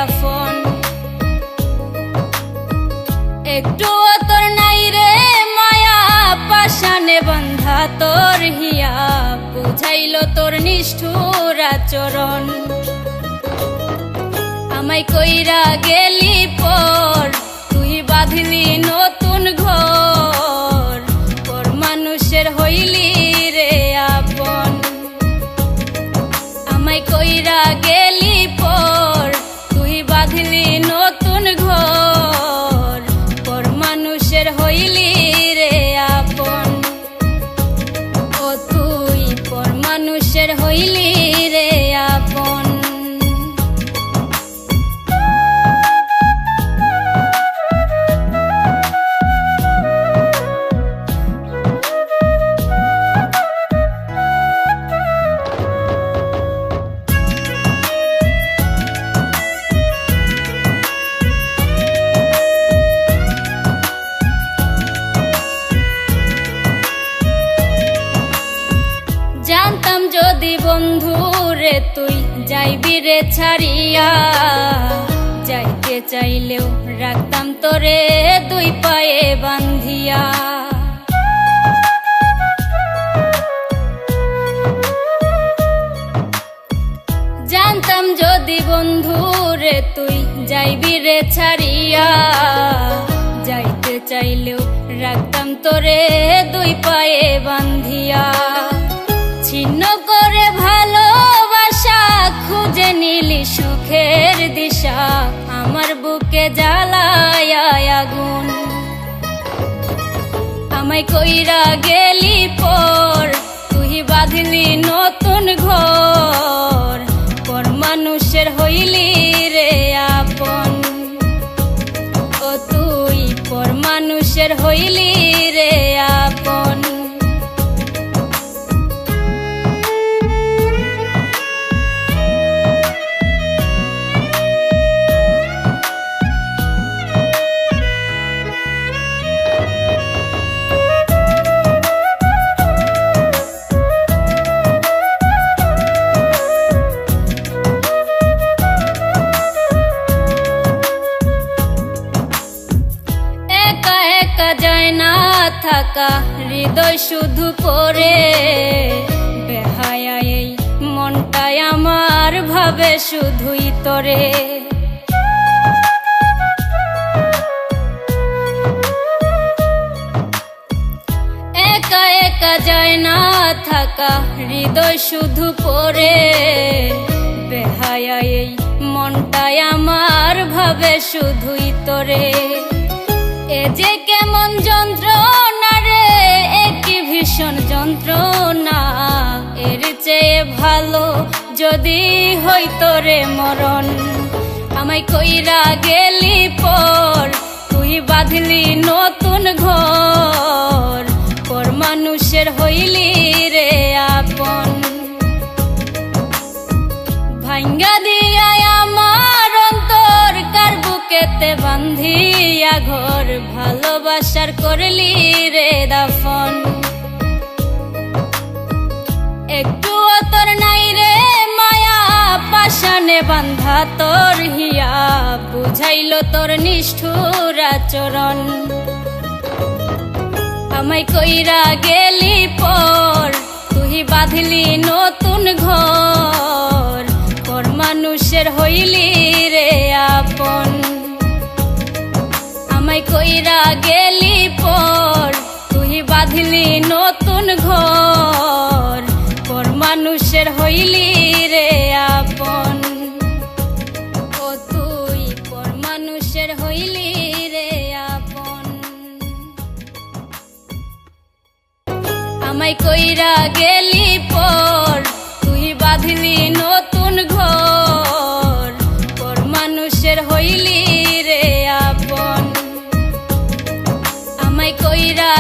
দাফন। একটু তোর নাই রে মায়া পাশানে বন্ধা তোর হিয়া, বুঝাইল তোর নিষ্ঠুর আচরণ। আমায় কইরা গেলি পর তুই বাঁধলি নতুন ঘর, পর মানুষের হইলি রে আপন। আমায় কইরা গেলি পর তুই বাঁধলি নতুন ঘর, পর মানুষের হইলি রে আপন। ও তুই পর মানুষের হইলি রে আপন। জানতাম যদি বন্ধু রে তুই যাইবি রে ছাড়িয়া, যাইতে চাইলেও রাখতাম তোরে দুই পায়ে বান্ধিয়া। জানতাম যদি বন্ধু রে তুই যাইবি রে ছাড়িয়া, যাইতে চাইলেও রাখতাম তোরে দুই পায়ে বান্ধিয়া। ছিন্ন করে ভালোবাসা খুঁজে নিলি সুখের দিশা, আমার বুকে জ্বালায় আগুন। আমায় কইরা গেলি পর তুই বাঁধলি নতুন ঘর, পর মানুষের হইলি রে আপন। ও তুই পর মানুষের হইলি রে আপন। যায় না থাকা হৃদয় শুধু পড়ে, বেহায়া এই মনটাই আমার ভাবে শুধুই তোরে। একা একা যায় না থাকা হৃদয় শুধু পড়ে, বেহায়া এই মনটাই আমার ভাবে শুধুই তোরে। এ যে কেমন যন্ত্রণা রে, একই ভীষণ যন্ত্রণা, এর চেয়ে ভালো যদি হইতো রে মরণ। আমায় কইরা গেলি পর তুই বাঁধলি নতুন ঘর, পর মানুষের হইলি রে আপন। ভাঙ্গা দিয়া আমার অন্তর কার বুকেতে বান্ধিয়া ঘর, ভালোবাসার করলি রে দাফন। একটু তোর নাই রে মায়া পাশানে বান্ধা তোর হিয়া, বুঝাইল তোর নিষ্ঠুর আচরণ। আমায় কইরা গেলি পর তুই বাঁধলি নতুন ঘর, পর মানুষের হইলি রে আপন। আমায় কইরা গেলি পর তুই বাঁধলি নতুন ঘর, পর মানুষের হইলি রে আপন। ও তুই পর মানুষের হইলি রে আপন। আমায় কইরা গেলি পর তুই বাঁধলি নতুন ঘর, পর মানুষের হইলি রে আপন। আমায় কইরা